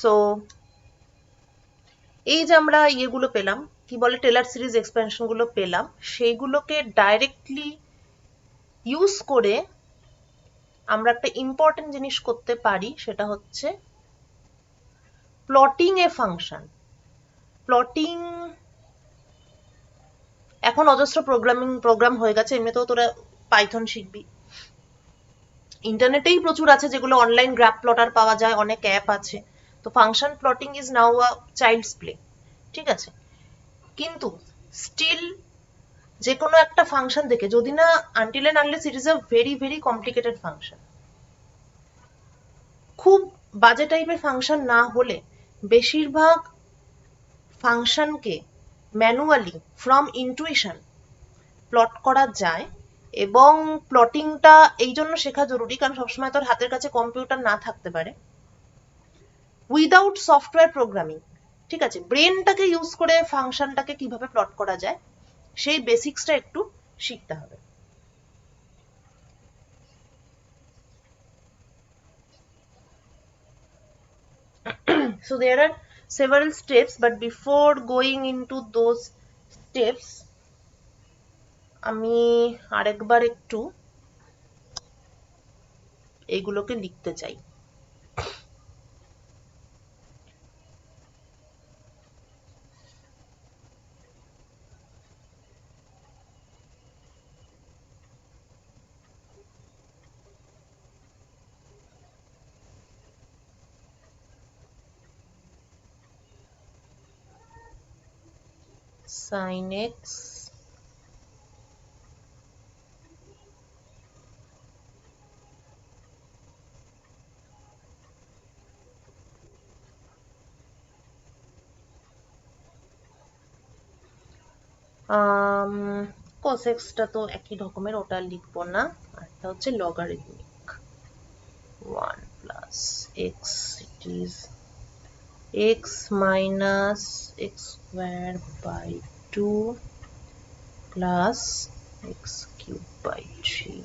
So এই যে আমরা ইয়েগুলো পেলাম, কি বলে, টেলার সিরিজ এক্সপেনশন গুলো পেলাম, সেইগুলোকে ডাইরেক্টলি ইউজ করে আমরা একটা ইম্পর্টেন্ট জিনিস করতে পারি, সেটা হচ্ছে প্লটিং এ ফাংশন। প্লটিং এখন অজস্র প্রোগ্রাম হয়ে গেছে, এমনিতেও তোরা পাইথন শিখবি, ইন্টারনেটেই প্রচুর আছে যেগুলো অনলাইন গ্রাফ প্লটার পাওয়া যায়, অনেক অ্যাপ আছে। তো function plotting is now a child's play, ঠিক আছে? কিন্তু স্টিল যে কোনো একটা ফাংশন দেখে, যদি না until and unless it is a very very complicated function, খুব বাজে টাইপের ফাংশন না হলে বেশিরভাগ ফাংশনকে ম্যানুয়ালি ফ্রম ইনটুইশন প্লট করা যায়। এবং প্লটিংটা এই জন্য শেখা জরুরি কারণ সবসময় তোর হাতের কাছে কম্পিউটার না থাকতে পারে, উইদাউট সফটওয়্যার প্রোগ্রামিং, ঠিক আছে, ব্রেনটাকে ইউজ করে ফাংশনটাকে কিভাবে প্লট করা যায় সেই বেসিক্সটা একটু শিখতে হবে। So there are several steps, but before going into those steps আমি আরেকবার একটু এইগুলোকে লিখতে চাই। sin x cos x টা তো একই রকমের, ওটা লিখবো না। আরটা হচ্ছে logarithmic 1 plus x, it is x minus x square by 2 plus x cube by 3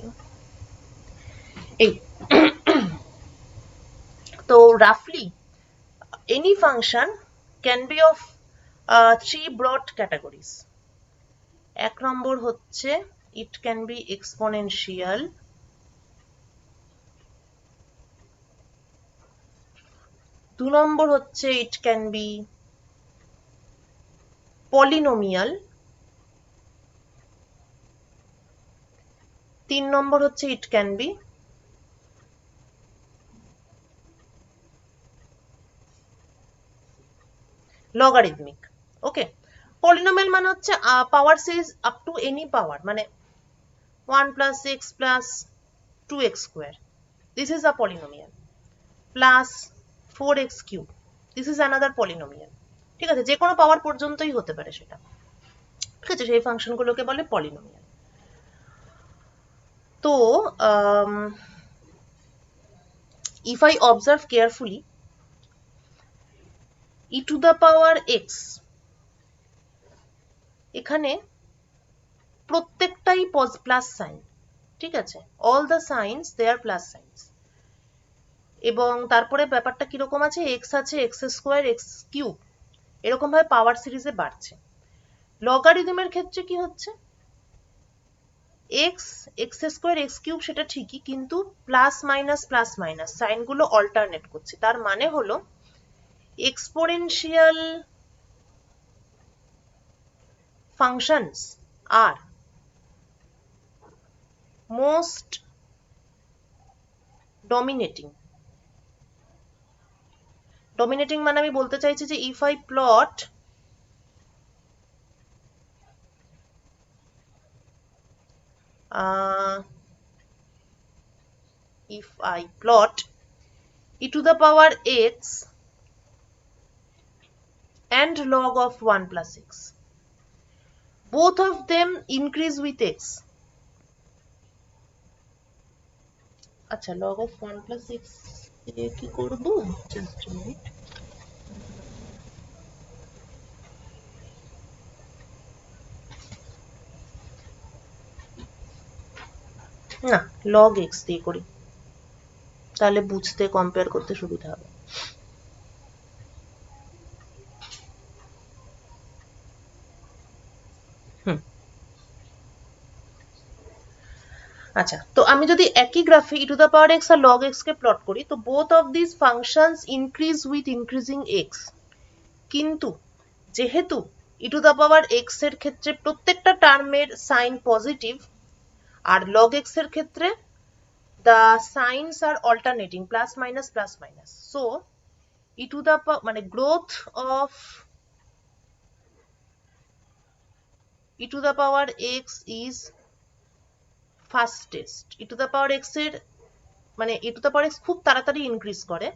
এই তো roughly any function can be of three broad categories. এক নম্বর হচ্ছে it can be exponential, দু নম্বর হচ্ছে it can be polynomial, তিন নম্বর হচ্ছে it can be logarithmic. Okay, polynomial মানে হচ্ছে power series up to any পাওয়ার, মানে 1 plus x plus 2x square, this is a polynomial, plus 4x cube, this is another polynomial, ঠিক আছে, যে কোনো পাওয়ার পর্যন্তই হতে পারে সেটা, ঠিক আছে, সেই ফাংশনগুলোকে বলে পলিনোমিয়াল। তো if I observe carefully, e to the power x এখানে প্রত্যেকটাই প্লাস সাইন, ঠিক আছে, all the signs they are plus signs. এবং তারপরে ব্যাপারটা কিরকম আছে, এক্স আছে, এক্স স্কোয়ার, এক্স কিউব, এরকম ভাবে পাওয়ার সিরিজে বাড়ছে। লগারিদমের ক্ষেত্রে কি হচ্ছে, x, x square, x cube সেটা ঠিকই, কিন্তু প্লাস মাইনাস সাইনগুলো অল্টারনেট করছে। তার মানে হলো exponential functions are most dominating মানে আমি বলতে চাইছি যে if I plot e to the power x and log of 1 plus x, both of them increase with x. আচ্ছা, log of 1 plus x কি করব, just a minute, না log x দিয়ে করি, তাহলে বুঝতে কম্পেয়ার করতে সুবিধা হবে। আচ্ছা, তো আমি যদি একই গ্রাফে e to the power x আর log x কে প্লট করি, তো both of this functions increase with increasing x, কিন্তু যেহেতু e to the power x এর ক্ষেত্রে প্রত্যেকটা টার্মের সাইন পজিটিভ, আর log x এর ক্ষেত্রে the signs are alternating, plus minus, so e to the মানে growth of e to the power x is fastest. e to the power x এর মানে e to the power x খুব তাড়াতাড়ি increase করে,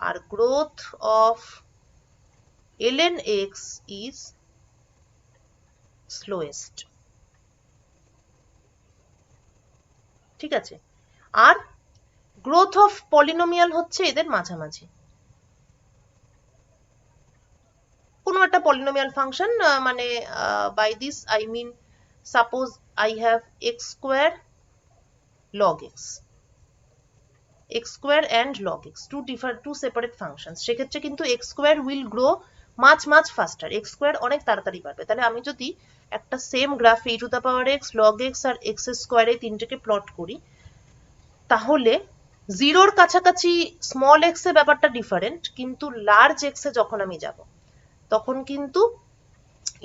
আর growth of ln x is slowest. ঠিক আছে, আর growth of polynomial হচ্ছে এদের মাঝামাঝি, কোনো একটা polynomial function, মানে by this I mean suppose I have x square log x, x square and log x, two separate functions, সেক্ষেত্রে কিন্তু x square will grow much faster, x square অনেক তাড়াতাড়ি বাড়বে। তাহলে আমি যদি একটা সেম গ্রাফে e to the power x, log x আর x স্কোয়ার এই তিনটেকে প্লট করি, তাহলে জিরোর কাছাকাছি স্মল x এ ব্যাপারটা ডিফারেন্ট, কিন্তু লার্জ x এ যখন আমি যাব, তখন কিন্তু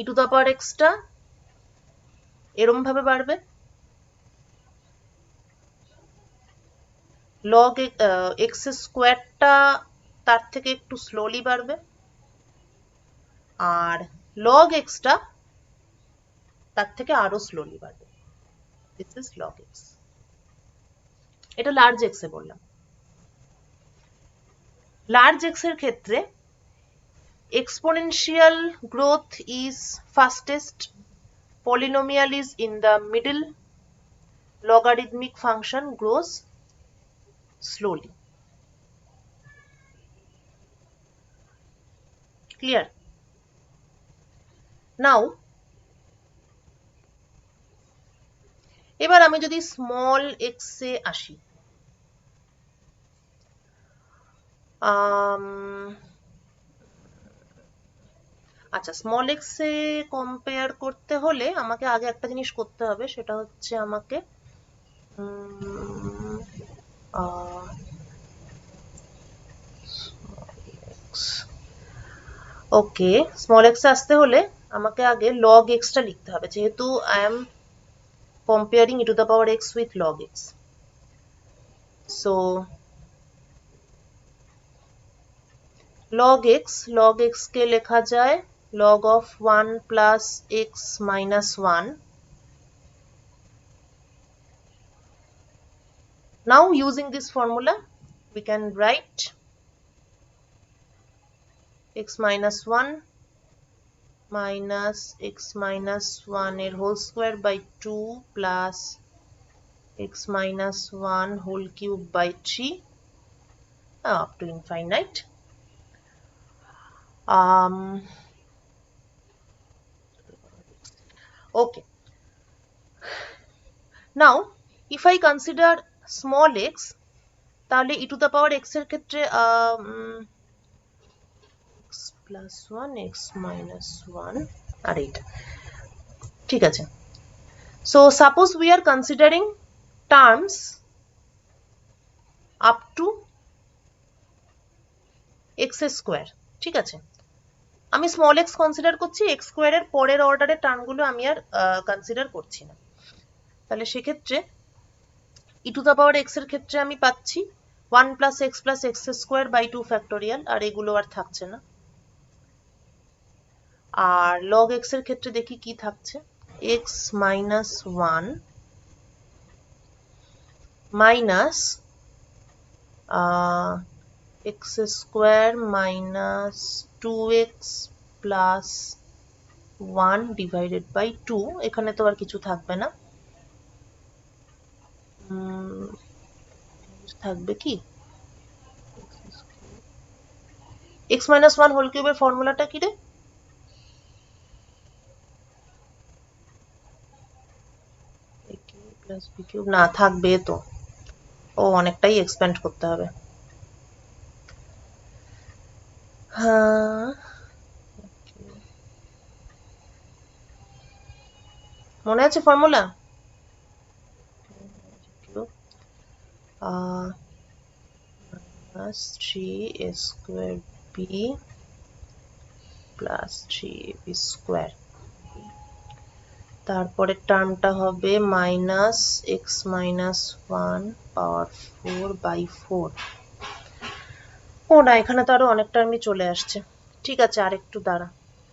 e to the power x টা এরম ভাবে বাড়বে, log x স্কোয়ারটা তার থেকে একটু স্লোলি বাড়বে, আর log x টা তার থেকে আরো স্লোলি বাড়বে। This is log x। এটা লার্জ x এ বললাম। লার্জ x এর ক্ষেত্রে exponential growth is fastest, polynomial is in the middle, logarithmic function grows slowly. Clear? Now এবার আমি যদি স্মল x এ আসি, আচ্ছা, স্মল x এ কম্পেয়ার করতে হলে আমাকে আগে একটা জিনিস করতে হবে, সেটা হচ্ছে আমাকে ওকে, স্মল x এ আসতে হলে আমাকে আগে log x টা লিখতে হবে, যেহেতু I am comparing e to the power x with log x. So log x কে লেখা যায় log of 1 plus x minus 1. Now using this formula we can write x minus 1 minus x minus 1 এর whole square by 2 plus x minus 1 whole cube by 3 up to infinite. Okay, now if I consider small x, তাহলে e to the power x এর ক্ষেত্রে x plus 1 x minus 1 আর এটা ঠিক আছে। So suppose we are considering terms up to x square, ঠিক আছে, আমি small x consider করছি, x স্কোয়ার এর পরের অর্ডারের টার্মগুলো আমি আর কনসিডার করছি না। তাহলে সেক্ষেত্রে e to the power x এর ক্ষেত্রে আমি পাচ্ছি 1 plus x square by 2 factorial, আর এগুলো আর থাকছে না। আর log x এর ক্ষেত্রে দেখি কি থাকছে, x minus 1 minus x square minus 2x plus 1 divided by 2, এখানে তো আর কিছু থাকবে না, থাকবে কি x minus 1 whole cube এর ফর্মুলাটা কি রে? না থাকবে তো, ও অনেকটাই এক্সপ্যান্ড করতে হবে। হ্যাঁ, মনে আছে formula? minus 3a square b plus 3ab square, তারপরে টার্মটা হবে minus x minus 1 power 4/4। ও না, এখানে তো আরো অনেক টার্মই চলে আসছে। ঠিক আছে, আরেকটু দাঁড়া,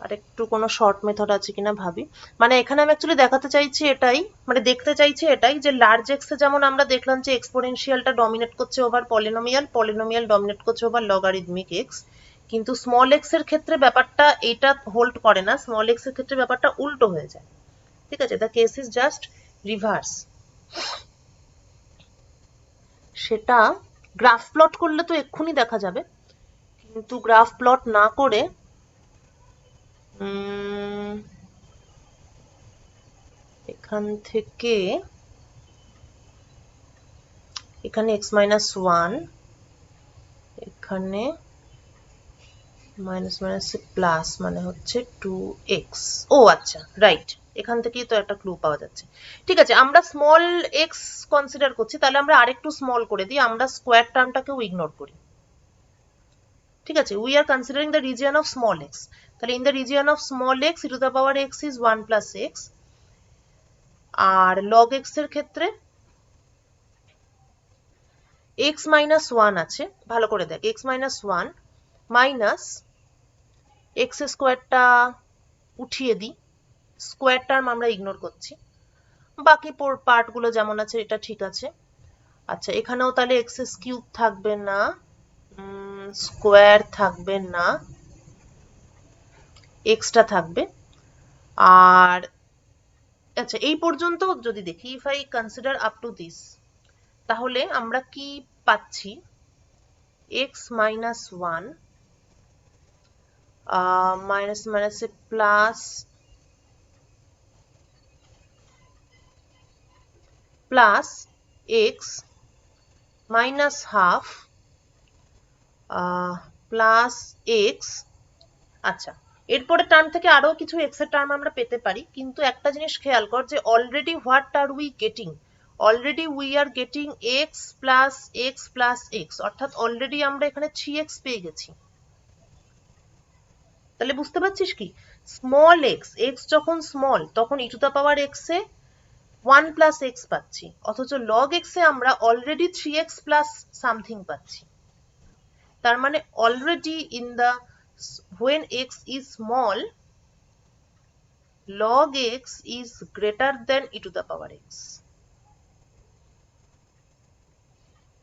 আরেকটু কোনো শর্ট মেথড আছে কিনা ভাবি। মানে এখানে আমি অ্যাকচুয়ালি দেখাতে চাইছি এটাই, মানে দেখতে চাইছি এটাই, যে লার্জ এক্স এ যেমন আমরা দেখলাম যে এক্সপোনেনশিয়ালটা ডমিনেট করছে ওভার পলিনোমিয়াল, পলিনোমিয়াল ডমিনেট করছে ওভার লগারিদমিক এক্স, কিন্তু স্মল এক্স এর ক্ষেত্রে ব্যাপারটা এইটা হোল্ড করে না, স্মল এক্স এর ক্ষেত্রে ব্যাপারটা উল্টো হয়ে যায়। ঠিক আছে, the case is just reverse. সেটা গ্রাফ প্লট করলে তো এক্ষুনি দেখা যাবে, কিন্তু গ্রাফ প্লট না করে এখান থেকে এখানে x minus 1, এখানে মাইনাস মাইনাস প্লাস, মানে হচ্ছে 2x। ও আচ্ছা, রাইট, এখান থেকেই তো একটা ক্লু পাওয়া যাচ্ছে। ঠিক আছে, আমরা স্মল x কনসিডার করছি, তাহলে আমরা আরেকটু স্মল করে দিই, আমরা স্কোয়ার টার্মটাকেও ইগনোর করি। ঠিক আছে, we are considering the region of small x, তাহলে in the region of small x e to the power x is 1 plus x, আর log x এর ক্ষেত্রে x minus 1 আছে, ভালো করে দেখ, x minus 1 মাইনাস x স্কোয়ারটা উঠিয়ে দিই, স্কোয়ার টার্ম আমরা ইগনোর করছি, বাকি পার্ট গুলো যেমন আছে এটা ঠিক আছে। আচ্ছা, এখানেও তাহলে এক্স কিউব থাকবে না, স্কোয়ার থাকবে না, এক্সটা থাকবে। আর আচ্ছা, এই পর্যন্ত যদি দেখি, if I consider up to this, তাহলে আমরা কি পাচ্ছি, এক্স মাইনাস 1 মাইনাস মাইনাসে plus, plus x minus half plus x. আচ্ছা, এরপরে টার্ম থেকে আরো কিছু এক্স এর টার্ম আমরা পেতে পারি, কিন্তু একটা জিনিস খেয়াল কর যে already what are we getting, already we are getting x plus x plus x, অর্থাৎ অলরেডি আমরা এখানে 3x পেয়ে গেছি। তাহলে বুঝতে পারছিস কি, স্মল এক্স, এক্স যখন স্মল তখন e to the power x এ 1 প্লাস এক্স পাচ্ছি, অথচ লগ এক্স এ আমরা অলরেডি 3x প্লাস সামথিং পাচ্ছি। তার মানে already in the when x is small, log x is greater than e to the power x.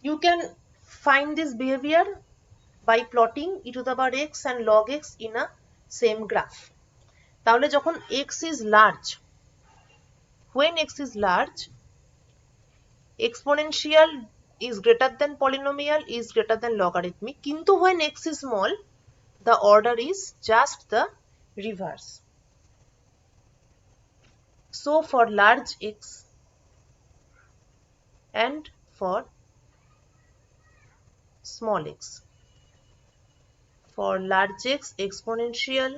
You can find this behavior by plotting e to the power x and log x in a same graph. তাহলে যখন x is large, when x is large, exponential is greater than polynomial is greater than logarithmic, কিন্তু when x is small, the order is just the reverse. So for large x and for small x, for large x exponential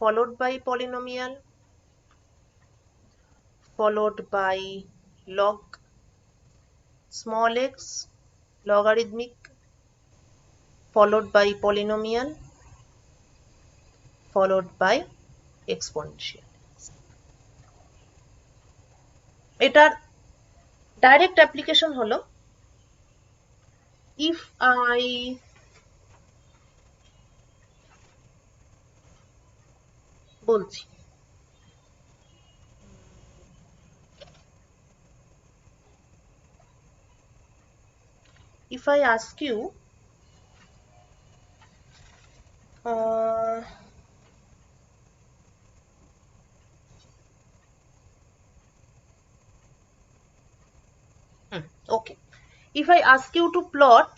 followed by polynomial followed by log, small x logarithmic followed by polynomial followed by exponential. এটার direct application হলো, if I বলছি, if I ask you okay, if I ask you to plot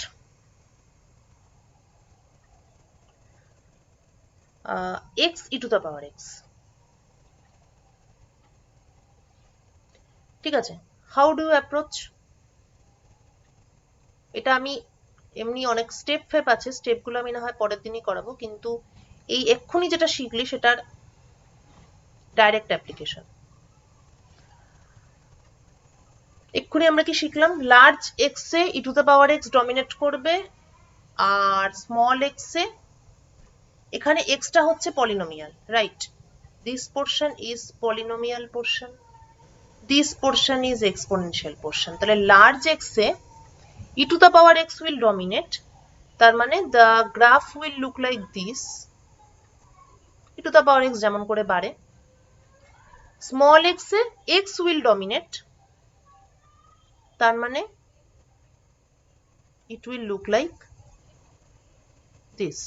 x e to the power x, ঠিক আছে, how do you approach? এটা আমি এমনি অনেক step ফেপ আছে, স্টেপগুলো আমি না হয় পরের দিনই করাবো, কিন্তু এই এক্ষুনি যেটা শিখলি সেটার ডাইরেক্ট অ্যাপ্লিকেশন। এক্ষুনি আমরা কি শিখলাম? লার্জ এক্স এ e to the power x dominate করবে, আর স্মল এক্স এ এখানে এক্সটা হচ্ছে polynomial, right? This portion is polynomial portion, this portion is exponential portion. তাহলে লার্জ এক্স এ e to the power x will dominate, তার মানে the graph will look like this, e to the power x যেমন করে বাড়ে। Small x এ x will dominate, তার মানে it will look like this,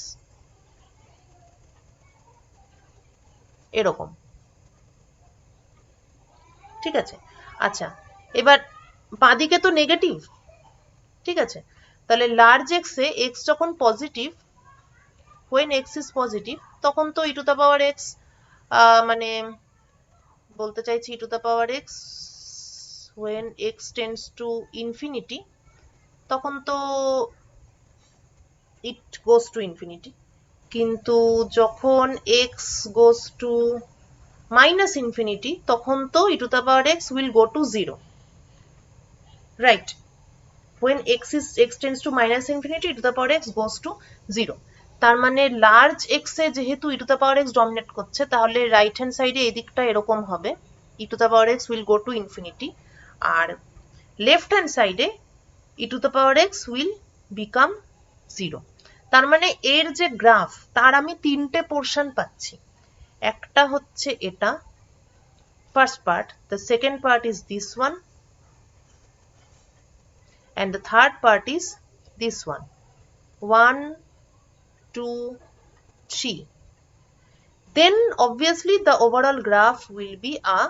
এরকম, ঠিক আছে? আচ্ছা, এবার বাঁদিকে তো নেগেটিভ, ঠিক আছে? তাহলে লার্জ এক্স এ এক্স যখন positive, when x is positive, তখন তো e to the power x, মানে বলতে চাইছি e to the power x when x tends to infinity, তখন তো it goes to infinity, কিন্তু যখন x goes to minus infinity, তখন তো e to the power x will go to 0, right? when x tends to minus infinity, e to the power x goes to 0, তার মানে large x এ যেহেতু e to the power x dominate করছে, তাহলে right hand সাইডে এই দিকটা এরকম হবে, e to the power x will go to infinity, আর লেফট হ্যান্ড সাইডে e to the power x will become 0। তার মানে এর যে গ্রাফ, তার আমি তিনটে পোর্শন পাচ্ছি। একটা হচ্ছে এটা, first part, the second part is this one, and the third part is this one, 1 2 3, then obviously the overall graph will be a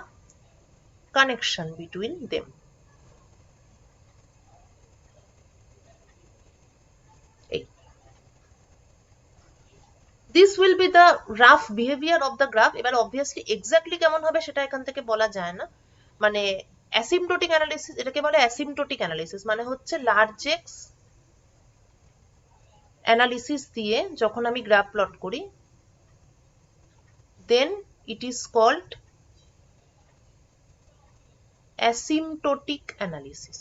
connection between them। this will be the rough behavior of the graph। এবার obviously exactly কেমন হবে সেটা এখান থেকে বলা যায় না, মানে অ্যাসিম্পটোটিক অ্যানালিসিস, এটাকে বলে অ্যাসিম্পটোটিক অ্যানালিসিস, মানে হচ্ছে লার্জ এক্স অ্যানালিসিস দিয়ে যখন আমি গ্রাফ প্লট করি, then it is called asymptotic analysis.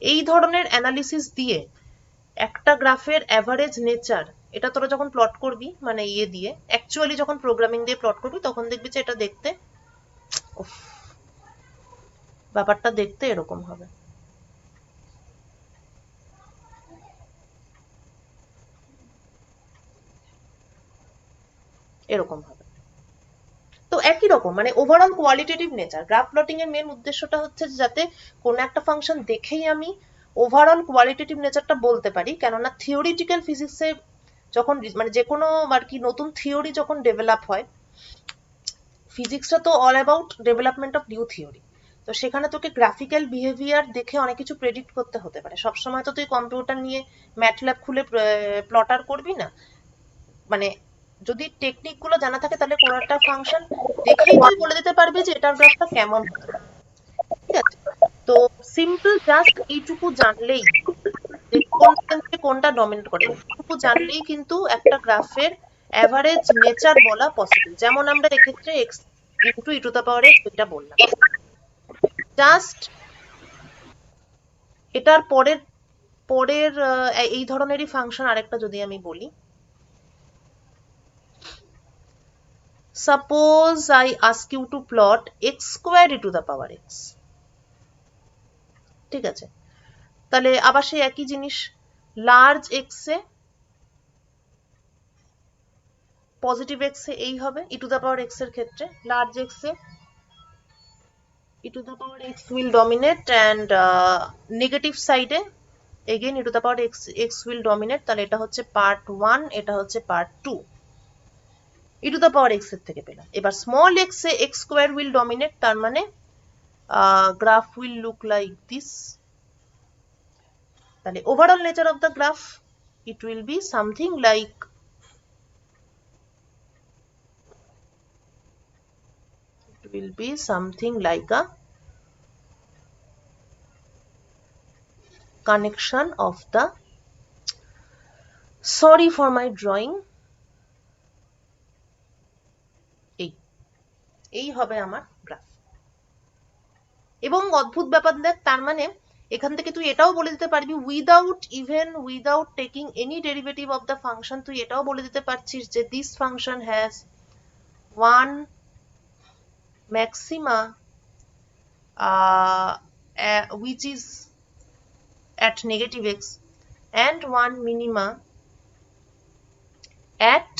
এই ধরনের অ্যানালিসিস দিয়ে একটা গ্রাফের অ্যাভারেজ নেচার, এটা তোরা যখন প্লট করবি, মানে ইয়ে দিয়ে অ্যাকচুয়ালি যখন প্রোগ্রামিং দিয়ে প্লট করবি, তখন দেখবি যে এটা দেখতে, ব্যাপারটা দেখতে এরকম হবে। এরকম হবে। তো একই রকম, মানে overall qualitative nature, graph plotting এর মেন উদ্দেশ্যটা হচ্ছে যাতে কোনো একটা ফাংশন দেখেই আমি ওভারঅল কোয়ালিটেটিভ নেচারটা বলতে পারি, কেননা থিওরিটিক্যাল ফিজিক্সে যখন মানে যে কোনো আর কি নতুন থিওরি যখন ডেভেলপ হয়, ফিজিক্সটা তো all about development of new theory, তো সেখানে তোকে গ্রাফিক্যাল বিহেভিয়ার দেখে অনেক কিছু প্রেডিক্ট করতে হতে পারে। সবসময় তো তুই কম্পিউটার নিয়ে ম্যাটল্যাব খুলে প্লটার করবি না, মানে যদি টেকনিক গুলো জানা থাকে, তাহলে কোনো একটা ফাংশন দেখেই তুই বলে দিতে পারবি যে এটার গ্রাফটা কেমন, ঠিক আছে? তো সিম্পল জাস্ট এইটুকু জানলেই যে কোন সেন্সে কোনটা ডমিনেট করে, এইটুকু জানলেই কিন্তু একটা গ্রাফের অ্যাভারেজ নেচার বলা পসিবল। যেমন আমরা এক্ষেত্রে x into E to the power x এটা বললাম। জাস্ট এটার পরের পরের এই ধরনেরই ফাংশন আরেকটা যদি আমি বলি, suppose I ask you to plot x square e to the power x, ঠিক আছে? তাহলে আবার সেই একই জিনিস, লার্জ এক্স এ পজিটিভ এক্স এ এই হবে e to the power x এর ক্ষেত্রে, লার্জ এক্স এ e to the power x will dominate, and negative সাইডে again e to the power x x will dominate. তাহলে এটা হচ্ছে পার্ট 1, এটা হচ্ছে part 2, e to the power x এর থেকে পেলাম। এবার স্মল এক্স এ এক্স স্কোয়ার উইল ডমিনেট, তার মানে graph will look like this. তাহলে overall nature of the graph, it will be something like a connection of the, sorry for my drawing, এই হবে আমার গ্রাফ। এবং অদ্ভুত ব্যাপার দেখ, তার মানে এখান থেকে তুই এটাও বলে দিতে পারবি without taking any derivative of the function, তুই এটাও বলে দিতে পারছিস যে this function has one maxima which is at negative x and one minima at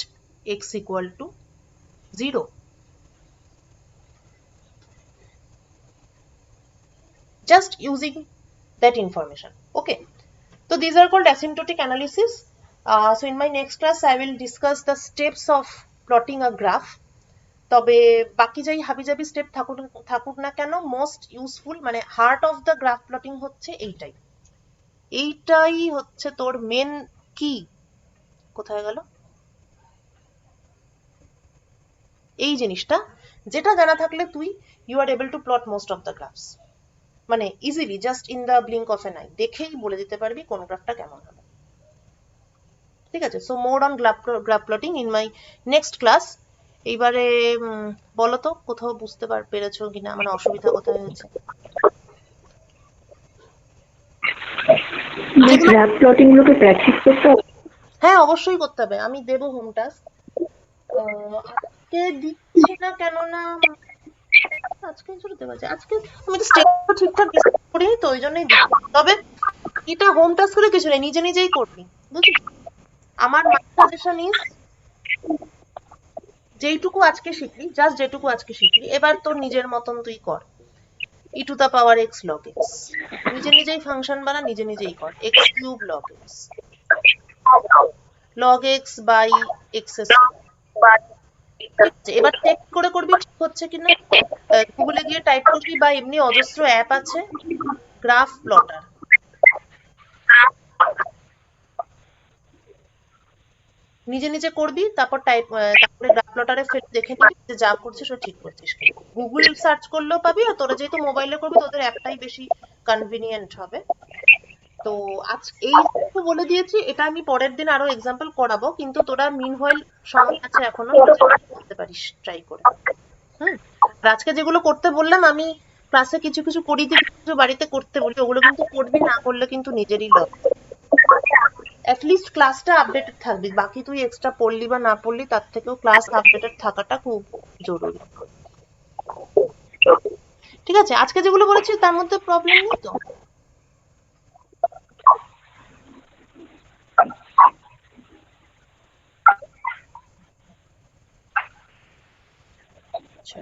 x equal to 0. Just using that information. Okay, so these are called asymptotic analysis. So in my next class I will discuss the steps of plotting a graph. তবে বাকি যাই হাবিজাবি step থাকুক না কেন, most useful মানে heart of the graph plotting হচ্ছে এইটাই হচ্ছে তোর মেন কি। কোথায় গেল এই জিনিসটা, যেটা জানা থাকলে তুই you are able to plot most of the graphs, মানে easily just in the blink of an eye দেখেই বলে দিতে পারবি কোন গ্রাফটা কেমন হবে। ঠিক আছে, so more on graph plotting in my next class. এইবারে বলো তো কোথাও বুঝতে পেরেছো কিনা, মানে অসুবিধা কোথায় হয়েছে? গ্রাফ প্লটিং গুলোকে প্র্যাকটিস করতে হবে। হ্যাঁ অবশ্যই করতে হবে, আমি দেব হোম টাস্ক, আজকে দিচ্ছি না কেননা আজকে দেওয়া যায়, আজকে আমি তো স্টেপ ঠিকঠাক করি তো ওই জন্যই দিচ্ছি। তবে এটা হোম টাস্ক করে কিছু নেই, নিজে নিজেই করবি, বুঝলি? আমার সাজেশন ইজ যেইটুকু আজকে শিখলি, জাস্ট যেটুকু আজকে শিখলি, এবার তোর নিজের মতন তুই কর। e to the power x log x, নিজে নিজেই ফাংশন বানা, নিজে নিজেই কর। x cube log x, log x by x square। এবার চেক করে করবি ঠিক হচ্ছে কিনা, গুগলে গিয়ে টাইপ করবি বা এমনি অজস্র অ্যাপ আছে গ্রাফ প্লটার, নিজে নিজে করবি, তারপর তারপরে গ্রাফ প্লটারে ফেলে দেখে নিবি যে যা করছিস ও ঠিক করছিস কিনা। গুগল সার্চ করলেও পাবি, আর তোরা যেহেতু মোবাইলে করবি তোদের অ্যাপটাই বেশি কনভিনিয়েন্ট হবে। তো আজ এই বলে দিয়েছি, এটা আমি পরের দিন আরো এক্সাম্পল করাবো, কিন্তু তোরা মিনহোয়াইল সময় আছে এখনো, করতে পারিস ট্রাই করে। আর আজকে যেগুলো করতে বললাম আমি ক্লাসে কিছু কিছু করিয়ে দিই, কিছু বাড়িতে করতে বলি, ওগুলো কিন্তু করবি, না করলে কিন্তু নিজেরই লস। অ্যাটলিস্ট ক্লাসটা আপডেটেড থাকবি, বাকি তুই এক্সট্রা পড়লি বা না পড়লি তার থেকেও ক্লাস আপডেটেড থাকাটা খুব জরুরি। ঠিক আছে, আজকে যেগুলো বলেছি তার মধ্যে প্রবলেম নেই তো? আচ্ছা,